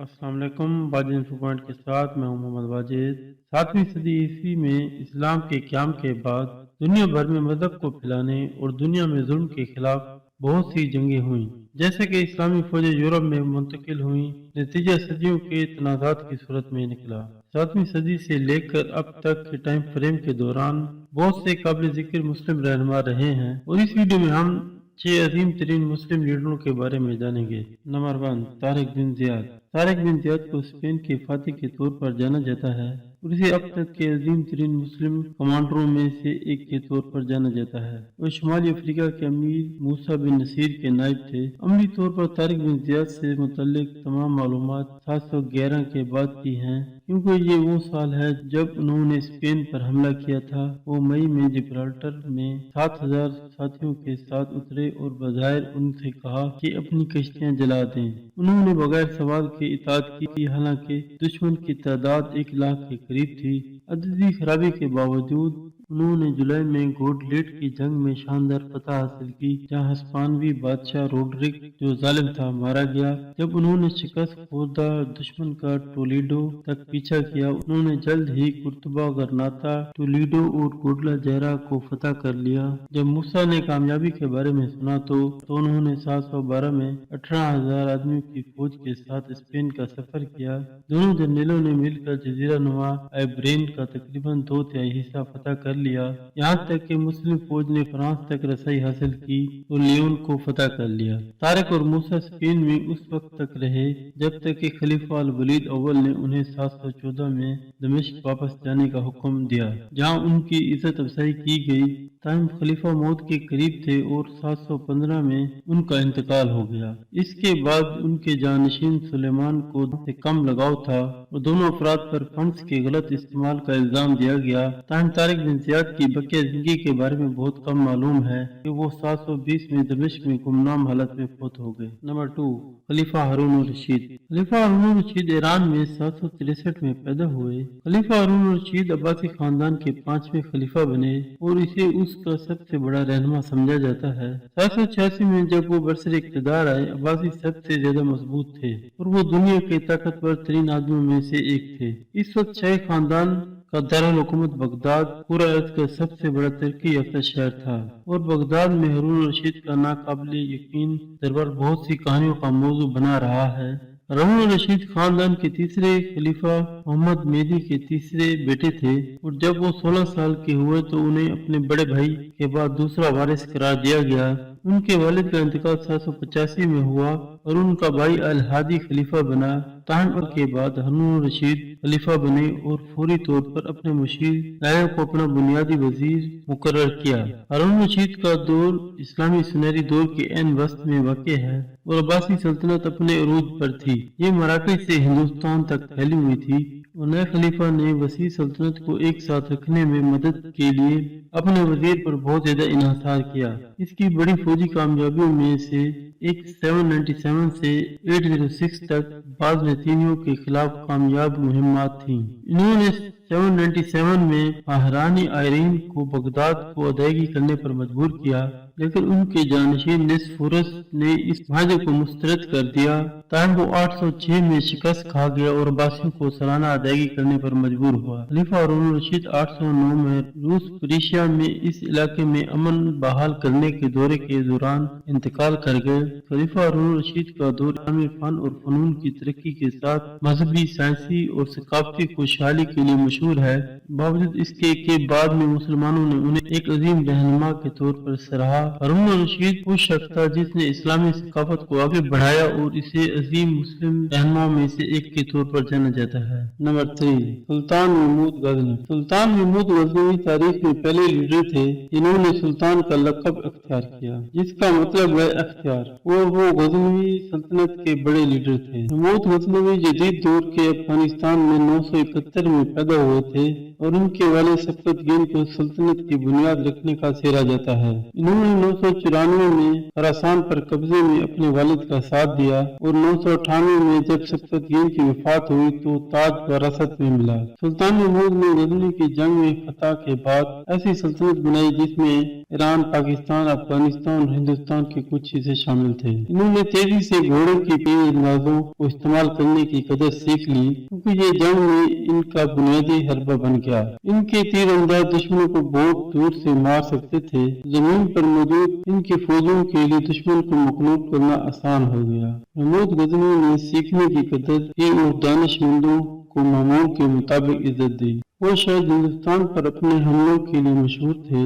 السلام علیکم۔ Wajid info point کے ساتھ میں ہوں محمد واجد۔ 7ویں صدی عیسوی میں اسلام کے قیام کے بعد دنیا بھر میں مذہب کو پھیلانے اور دنیا میں ظلم کے خلاف بہت سی جنگیں ہوئیں، جیسے کہ اسلامی فوجیں یورپ میں منتقل ہوئیں۔ نتیجہ صدیوں کے تنازعات کی صورت میں نکلا۔ 7ویں صدی سے لے کر اب تک کے ٹائم فریم کے دوران بہت سے قابل ذکر مسلم رہنما رہے ہیں، اور اس ویڈیو میں ہم 6 عظیم ترین مسلم لیڈروں کے بارے میں جانیں گے۔ نمبر 1، طارق بن زیاد۔ طارق بن زیاد کو اسپین کے فاتح کے طور پر جانا جاتا ہے، اور اسے اب تک کے عظیم ترین مسلم کمانڈروں میں سے ایک کے طور پر جانا جاتا ہے۔ وہ شمالی افریقہ کے امیر موسیٰ بن نصیر کے نائب تھے۔ عملی طور پر طارق بن زیاد سے متعلق تمام معلومات 711 کے بعد کی ہیں، کیونکہ یہ وہ سال ہے جب انہوں نے اسپین پر حملہ کیا تھا۔ وہ مئی میں جبرالٹر میں 7000 ساتھیوں کے ساتھ اترے اور بظاہر ان سے کہا کہ اپنی کشتیاں جلا دیں۔ انہوں نے بغیر سوال کے اطاعت کی، حالانکہ دشمن کی تعداد 1,00,000 کے قریب تھی۔ عددی خرابی کے باوجود انہوں نے جولائی میں گوڈلیٹ کی جنگ میں شاندار فتح حاصل کی، جہاں ہسپانوی بادشاہ روڈرک جو ظالم تھا مارا گیا۔ جب انہوں نے شکست خوردہ دشمن کا ٹولیڈو تک پیچھا کیا، انہوں نے جلد ہی قرطبہ، غرناطہ، ٹولیڈو اور گوڈلاجیرا کو فتح کر لیا۔ جب موسیٰ نے کامیابی کے بارے میں سنا تو انہوں نے 712 میں 18,000 آدمیوں کی فوج کے ساتھ اسپین کا سفر کیا۔ دونوں جنرلوں نے مل کر جزیرہ نما ایبرین کا تقریباً 2/3 حصہ فتح کر لیا، یہاں تک کہ مسلم فوج نے فرانس تک رسائی حاصل کی اور لیون کو فتح کر لیا۔ طارق اور موسیٰ اسپین میں اس وقت تک رہے جب تک کہ خلیفہ الولید اول نے انہیں 714 میں دمشق واپس جانے کا حکم دیا، جہاں ان کی عزت افزائی کی گئی۔ تاہم خلیفہ موت کے قریب تھے اور 715 میں ان کا انتقال ہو گیا۔ اس کے بعد ان کے جانشین سلیمان کو سے کم لگاؤ تھا اور دونوں افراد پر فنڈز کے غلط استعمال کا الزام دیا گیا۔ تاہم طارق بن زیاد کی بقیہ زندگی کے بارے میں بہت کم معلوم ہے کہ وہ 720 میں دمشق میں گمنام حالت میں فوت ہو گئے۔ نمبر 2، خلیفہ ہارون الرشید۔ خلیفہ ہارون الرشید ایران میں 763 میں پیدا ہوئے۔ خلیفہ ہارون الرشید عباسی خاندان کے 5ویں خلیفہ بنے اور اسے اس کا سب سے بڑا رہنما سمجھا جاتا ہے۔ 786 میں جب وہ برسر اقتدار آئے، عباسی سب سے زیادہ مضبوط تھے اور وہ دنیا کے طاقتور ترین آدمیوں میں سے ایک تھے۔ اس وقت شاہی خاندان کا دارالحکومت بغداد پورا ارض کا سب سے بڑا ترقی یافتہ شہر تھا، اور بغداد میں ہارون الرشید کا ناقابل یقین دربار بہت سی کہانیوں کا موضوع بنا رہا ہے۔ ہارون الرشید خاندان کے تیسرے خلیفہ محمد مہدی کے تیسرے بیٹے تھے، اور جب وہ 16 سال کے ہوئے تو انہیں اپنے بڑے بھائی کے بعد دوسرا وارث قرار دیا گیا۔ ان کے والد کا انتقال 785 میں ہوا اور ان کا بھائی الہادی خلیفہ بنا۔ تاہم کے بعد ہارون الرشید خلیفہ بنے اور فوری طور پر اپنے مشیر رائے کو اپنا بنیادی وزیر مقرر کیا۔ ہارون الرشید کا دور اسلامی سنہری دور کے عین وسط میں واقع ہے اور عباسی سلطنت اپنے عروج پر تھی۔ یہ مراکز سے ہندوستان تک پھیلی ہوئی تھی، اور نئے خلیفہ نے وسیع سلطنت کو ایک ساتھ رکھنے میں مدد کے لیے اپنے وزیر پر بہت زیادہ انحصار کیا۔ اس کی بڑی فوجی کامیابیوں میں سے ایک 797 سے 806 تک بعض لطینیوں کے خلاف کامیاب مہمات تھیں۔ انہوں نے 797 میں ماہران آئرین کو بغداد کو ادائیگی کرنے پر مجبور کیا، لیکن ان کے جانشین نسفورس نے اس معاہدے کو مسترد کر دیا۔ تاہم وہ 806 میں شکست کھا گیا اور عباسیوں کو سالانہ ادائیگی کرنے پر مجبور ہوا۔ خلیفہ ہارون الرشید 809 میں روس پریشیا میں اس علاقے میں امن بحال کرنے کے دورے کے دوران انتقال کر گئے۔ خلیفہ ہارون الرشید کا دور اسلامی فن اور فنون کی ترقی کے ساتھ مذہبی، سائنسی اور ثقافتی خوشحالی کے لیے مشہور ہے۔ باوجود اس کے بعد میں مسلمانوں نے انہیں ایک عظیم رہنما کے طور پر سراہا۔ ہارون الرشید وہ شخص تھا جس نے اسلامی ثقافت کو آگے بڑھایا اور اسے عظیم مسلم رہنماؤں میں سے ایک کے طور پر جانا جاتا ہے۔ نمبر 3، سلطان محمود غزنوی۔ سلطان محمود غزنوی تاریخ میں پہلے لیڈر تھے جنہوں نے سلطان کا لقب اختیار کیا، جس کا مطلب ہے اختیار، اور وہ غزنوی سلطنت کے بڑے لیڈر تھے۔ محمود غزنوی جدید دور کے افغانستان میں 971 میں پیدا ہوئے تھے اور ان کے والد سبکتگین کو سلطنت کی بنیاد رکھنے کا سہرا جاتا ہے۔ انہوں نے 994 میں خراسان پر قبضے میں اپنے والد کا ساتھ دیا اور 998 میں جب سبکتگین کی وفات ہوئی تو تاج وراثت میں ملا۔ سلطان محمود نے غزنی کی جنگ میں فتح کے بعد ایسی سلطنت بنائی جس میں ایران، پاکستان، افغانستان اور ہندوستان کے کچھ حصے شامل تھے۔ انہوں نے تیزی سے گھوڑوں کی تیز اندازوں کو استعمال کرنے کی قدر سیکھ لی کیونکہ یہ جنگ میں ان کا بنیادی حربہ بن گیا۔ ان کے تیر انداز دشمنوں کو بہت دور سے مار سکتے تھے۔ زمین پر موجود ان کی فوجوں کے لیے دشمن کو مغلوب کرنا آسان ہو گیا۔ محمود غزنوی نے سیکھنے کی قدر کی اور دانش مندوں کو معمول کے مطابق عزت دی۔ وہ شاید ہندوستان پر اپنے حملوں کے لیے مشہور تھے۔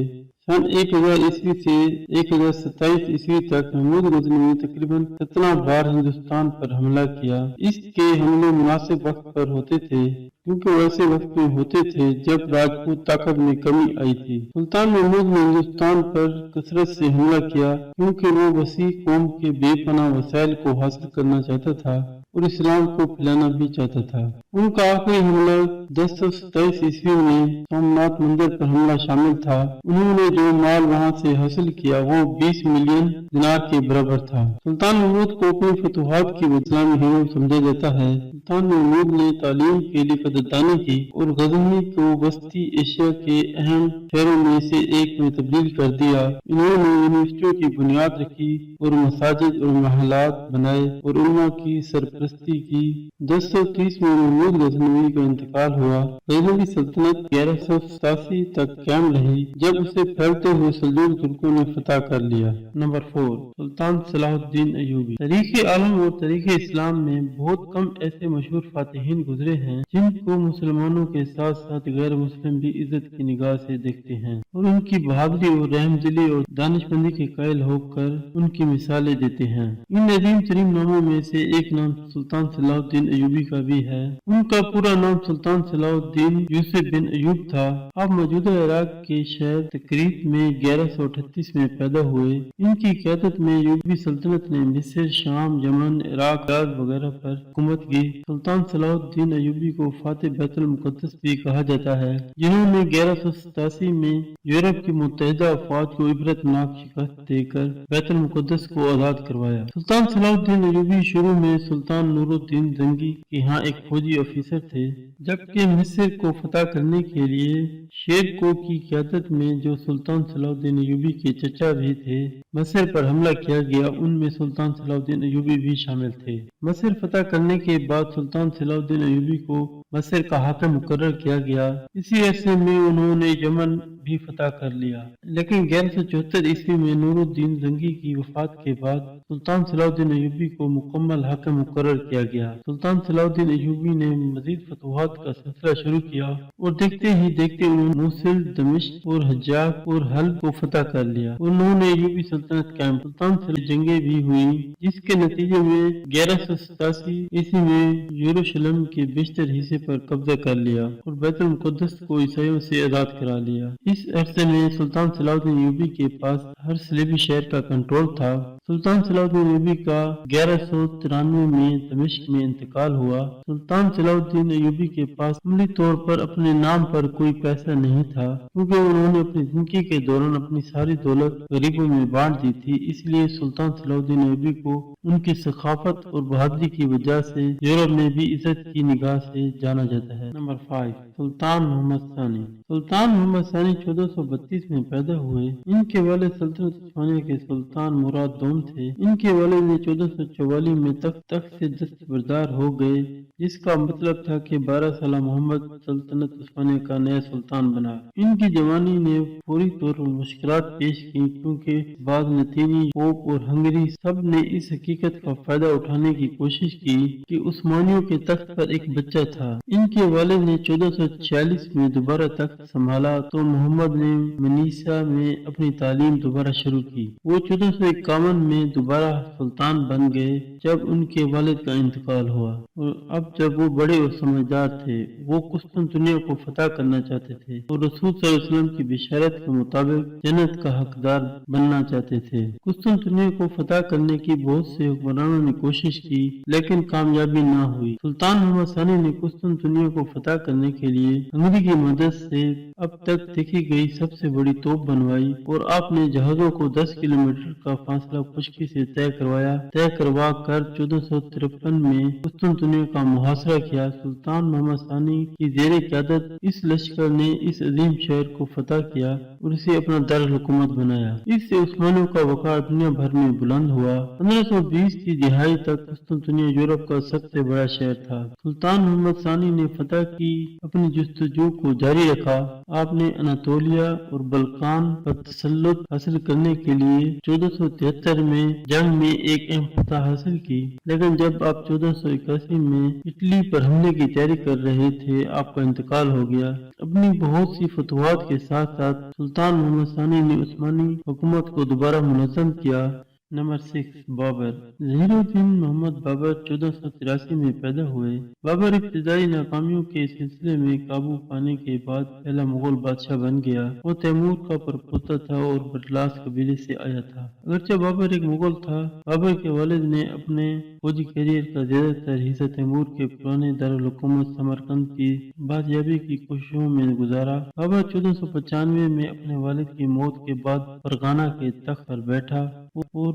سن 1000 عیسوی سے 1027 عیسوی تک محمود غزنوی نے تقریباً 17 بار ہندوستان پر حملہ کیا۔ اس کے حملے مناسب وقت پر ہوتے تھے کیونکہ وہ ایسے وقت میں ہوتے تھے جب راجپوت طاقت میں کمی آئی تھی۔ سلطان محمود نے ہندوستان پر کثرت سے حملہ کیا کیونکہ وہ وسیع قوم کے بے پناہ وسائل کو حاصل کرنا چاہتا تھا اور اسلام کو پھیلانا بھی چاہتا تھا۔ ان کا آخری حملہ 1027 عیسوی میں سومناتھ مندر پر حملہ شامل تھا۔ انہوں نے جو مال وہاں سے حاصل کیا وہ 20 ملین دینار کے برابر تھا۔ سلطان محمود کو اپنی فتوحات کی اسلامی ہیرو سمجھا جاتا ہے۔ سلطان محمود نے تعلیم کے لیے قدردانی کی اور غزنی کو وسطی ایشیا کے اہم شہروں میں سے ایک میں تبدیل کر دیا۔ انہوں نے یونیورسٹیوں کی بنیاد رکھی اور مساجد اور محلات بنائے اور علماء کی سرپرستی کی۔ 1030 میں محمود غزنوی کا انتقال ہوا۔ غزنوی سلطنت 1187 تک قائم رہی جب اسے پھیلتے ہوئے سلجوق ترکوں نے فتح کر لیا۔ نمبر 4 سلطان صلاح الدین ایوبی۔ تاریخ عالم اور تاریخ اسلام میں بہت کم ایسے مشہور فاتحین گزرے ہیں جن کو مسلمانوں کے ساتھ ساتھ غیر مسلم بھی عزت کی نگاہ سے دیکھتے ہیں اور ان کی بہادری اور رحم دلی اور دانش مندی کے قائل ہو کر ان کی مثالیں دیتے ہیں۔ ان عظیم ترین ناموں میں سے ایک نام سلطان صلاح الدین ایوبی کا بھی ہے۔ ان کا پورا نام سلطان صلاح الدین یوسف بن ایوب تھا۔ آپ موجودہ عراق کے شہر تکریت میں 1138 میں پیدا ہوئے۔ ان کی قیادت میں ایوبی سلطنت نے مصر، شام، یمن، عراق، حجاز وغیرہ پر حکومت کی۔ سلطان صلاح الدین ایوبی کو فاتح بیت المقدس بھی کہا جاتا ہے، جنہوں نے 1187 میں یورپ کی متحدہ افواج کو عبرتناک شکست دے کر بیت المقدس کو آزاد کروایا۔ سلطان صلاح الدین ایوبی شروع میں سلطان نور الدین زنگی کے ہاں ایک فوجی افیسر تھے، جبکہ مصر کو فتح کرنے کے لیے شیرکو کی قیادت میں جو سلطان صلاح الدین ایوبی کے چچا بھی تھے مصر پر حملہ کیا گیا۔ ان میں سلطان صلاح الدین ایوبی بھی شامل تھے۔ مصر فتح کرنے کے بعد سلطان صلاح الدین ایوبی کو مصر کا حاکم مقرر کیا گیا۔ اسی عرصے میں انہوں نے یمن بھی فتح کر لیا، لیکن 1174 عیسوی میں نور الدین زنگی کی وفات کے بعد سلطان صلاح الدین ایوبی کو مکمل حاکم مقرر کیا گیا۔ سلطان صلاح الدین ایوبی نے مزید فتوحات کا سلسلہ شروع کیا اور دیکھتے ہی دیکھتے انہوں نے موصل، دمشق اور حجاز اور حلب کو فتح کر لیا۔ انہوں نے ایوبی سلطنت قائم۔ سلطان صلاح جنگیں بھی ہوئیں جس کے نتیجے میں 1187 عیسوی میں یروشلم کے بیشتر حصے پر قبضہ کر لیا اور بیت المقدس کو عیسائیوں سے آزاد کرا لیا۔ اس عرصے میں سلطان صلاح الدین ایوبی کے پاس ہر صلیبی شہر کا کنٹرول تھا۔ سلطان صلاح الدین ایوبی کا 1193 میں دمشق میں انتقال ہوا۔ سلطان صلاح الدین ایوبی کے پاس عملی طور پر اپنے نام پر کوئی پیسہ نہیں تھا کیونکہ انہوں نے اپنی زندگی کے دوران اپنی ساری دولت غریبوں میں بانٹ دی تھی۔ اس لیے سلطان صلاح الدین ایوبی کو ان کی ثقافت اور بہادری کی وجہ سے یورپ میں بھی عزت کی نگاہ سے جانا جاتا ہے۔ نمبر 5 سلطان محمد ثانی۔ سلطان محمد ثانی 1432 میں پیدا ہوئے۔ ان کے والد سلطنت عثمانیہ کے سلطان مراد دوم تھے۔ ان کے والد نے 1444 میں تخت سے دستبردار ہو گئے، جس کا مطلب تھا کہ 12 سالہ محمد سلطنت عثمانیہ کا نیا سلطان بنا۔ ان کی جوانی نے فوری طور پر مشکلات پیش کی کیونکہ بازنطینی، پوپ اور ہنگری سب نے اس حقیقت کا فائدہ اٹھانے کی کوشش کی کہ عثمانیوں کے تخت پر ایک بچہ تھا۔ ان کے والد نے 1446 میں دوبارہ تخت سنبھالا تو محمد نے منیسا میں اپنی تعلیم دوبارہ شروع کی۔ وہ 1451 میں دوبارہ سلطان بن گئے جب ان کے والد کا انتقال ہوا اور اب اب جب وہ بڑے اور سمجھدار تھے، وہ قسطنطنیہ کو فتح کرنا چاہتے تھے اور رسول صلی اللہ علیہ وسلم کی بشارت کے مطابق جنت کا حقدار بننا چاہتے تھے۔ قسطنطنیہ کو فتح کرنے کی بہت سے حکمرانوں نے کوشش کی لیکن کامیابی نہ ہوئی۔ سلطان محمد ثانی نے قسطنطنیہ کو فتح کرنے کے لیے ہنگری کی مدد سے اب تک دیکھی گئی سب سے بڑی توپ بنوائی اور آپ نے جہازوں کو 10 کلومیٹر کا فاصلہ خشکی سے طے کروا کر 1453 میں قسطنطنیہ کا محاصرہ کیا۔ سلطان محمد ثانی کی زیر قیادت اس لشکر نے اس عظیم شہر کو فتح کیا اور اسے اپنا دارالحکومت بنایا۔ اس سے عثمانیوں کا وقار دنیا بھر میں بلند ہوا۔ 1520 کی دہائی تک قسطنطنیہ یورپ کا سب سے بڑا شہر تھا۔ سلطان محمد ثانی نے فتح کی اپنی جستجو کو جاری رکھا۔ آپ نے اناطولیہ اور بلقان پر تسلط حاصل کرنے کے لیے 1473 میں جنگ میں ایک اہم فتح حاصل کی، لیکن جب آپ 1481 میں اٹلی پر حملے کی تیاری کر رہے تھے، آپ کا انتقال ہو گیا۔ اپنی بہت سی فتوحات کے ساتھ ساتھ سلطان محمد ثانی نے عثمانی حکومت کو دوبارہ منظم کیا۔ نمبر 6 بابر۔ ظہیر الدین محمد بابر 1483 میں پیدا ہوئے۔ بابر ابتدائی ناکامیوں کے سلسلے میں قابو پانے کے بعد پہلا مغل بادشاہ بن گیا۔ وہ تیمور کا پرپوتا تھا اور برلاس قبیلے سے آیا تھا۔ اگرچہ بابر ایک مغل تھا، بابر کے والد نے اپنے فوجی کیریئر کا زیادہ تر حصہ تیمور کے پرانے دارالحکومت سمرقند کی بازیابی کی کوششوں میں گزارا۔ بابر 1495 میں اپنے والد کی موت کے بعد فرغانہ کے تخت پر بیٹھا اور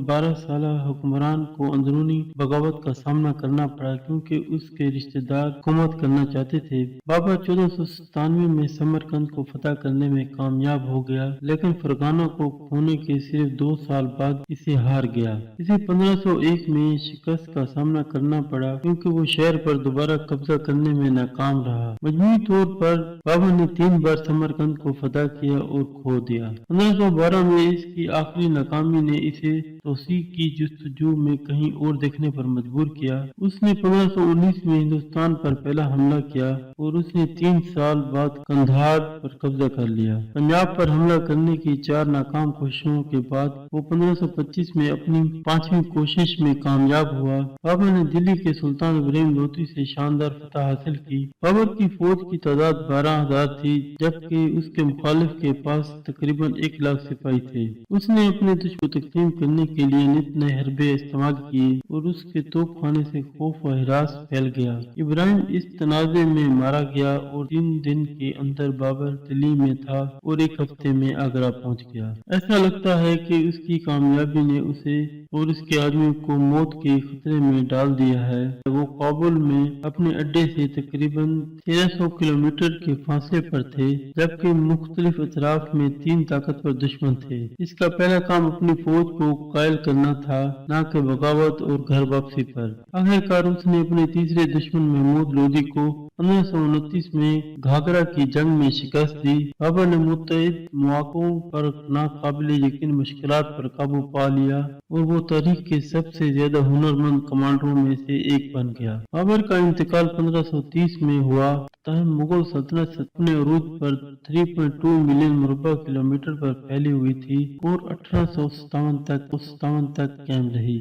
12 سالہ حکمران کو اندرونی بغاوت کا سامنا کرنا پڑا کیونکہ اس کے رشتہ دار حکومت کرنا چاہتے تھے۔ بابر 1497 میں سمرقند کو فتح کرنے میں کامیاب ہو گیا، لیکن فرغانہ کو کھونے کے صرف 2 سال بعد اسے ہار گیا۔ اسے 1501 میں شکست کا سامنا کرنا پڑا کیونکہ وہ شہر پر دوبارہ قبضہ کرنے میں ناکام رہا۔ مجموعی طور پر بابر نے 3 بار سمرقند کو فتح کیا اور کھو دیا۔ 1512 میں اس کی آخری ناکامی نے اسے توسیع کی جستجو میں کہیں اور دیکھنے پر مجبور کیا۔ اس نے 1519 میں ہندوستان پر پہلا حملہ کیا اور اس نے 3 سال بعد قندھار پر قبضہ کر لیا۔ پنجاب پر حملہ کرنے کی 4 ناکام کوششوں کے بعد وہ 1525 میں اپنی 5ویں کوشش میں کامیاب ہوا۔ بابر نے دلی کے سلطان ابراہیم لودھی سے شاندار فتح حاصل کی۔ بابر کی فوج کی تعداد 12,000 تھی، جبکہ اس کے مخالف کے پاس تقریباً 1 لاکھ سپاہی تھے۔ اس نے اپنے دشمن کو تقسیم کرنے کے لیے نت نئے حربے استعمال کیے اور اس کے توپ خانے سے خوف و ہراس پھیل گیا۔ ابراہیم اس تنازع میں مارا گیا اور 3 دن کے اندر بابر دلی میں تھا اور 1 ہفتے میں آگرہ پہنچ گیا۔ ایسا لگتا ہے کہ اس کی کامیابی نے اسے اور اس کے آدمی کو موت کے خطرے میں ڈال دیا ہے۔ وہ کابل میں اپنے اڈے سے تقریباً 1300 کلومیٹر کے فاصلے پر تھے، جبکہ مختلف اطراف میں 3 طاقتور دشمن تھے۔ اس کا پہلا کام اپنی فوج کو قائل کرنا تھا، نہ کہ بغاوت اور گھر واپسی پر۔ آخرکار اس نے اپنے تیسرے دشمن محمود لودھی کو 1529 میں گھاگرا کی جنگ میں شکست دی۔ بابر نے متعدد مواقعوں پر ناقابل یقین مشکلات پر قابو پا لیا اور وہ تاریخ کے سب سے زیادہ ہنرمند کمانڈروں میں سے ایک بن گیا۔ بابر کا انتقال 1530 میں ہوا، تاہم مغل سلطنت اپنے عروج پر 3.2 ملین مربع کلومیٹر پر پھیلی ہوئی تھی اور 1857 تک قائم رہی۔